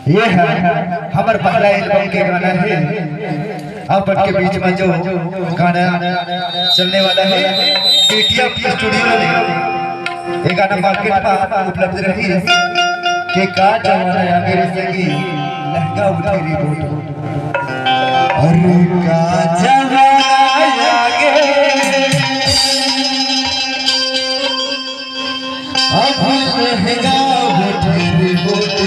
ये है हमारे पहला एल्बम के गाना है। अपन के बीच में जो गाना चलने वाला है केटीएफ स्टूडियो में ये गाना मार्केट में उपलब्ध रही है कि का जमाना आ गया जैसे कि लहंगा उठे रिपोर्ट और का जमाना आ गया अब लहंगा उठे रिपोर्ट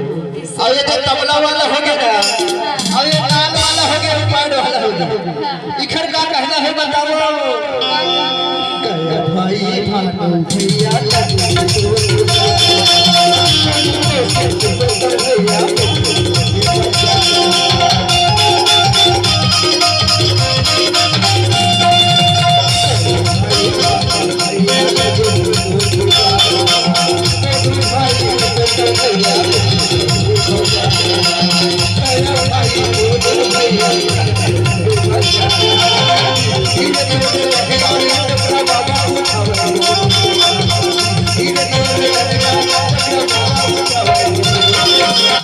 तबला वाला हो गया और ये ताल वाला हो गया पैड वाला हो गया इखर का कहना है बताओ गया भाई भानु भैया भाई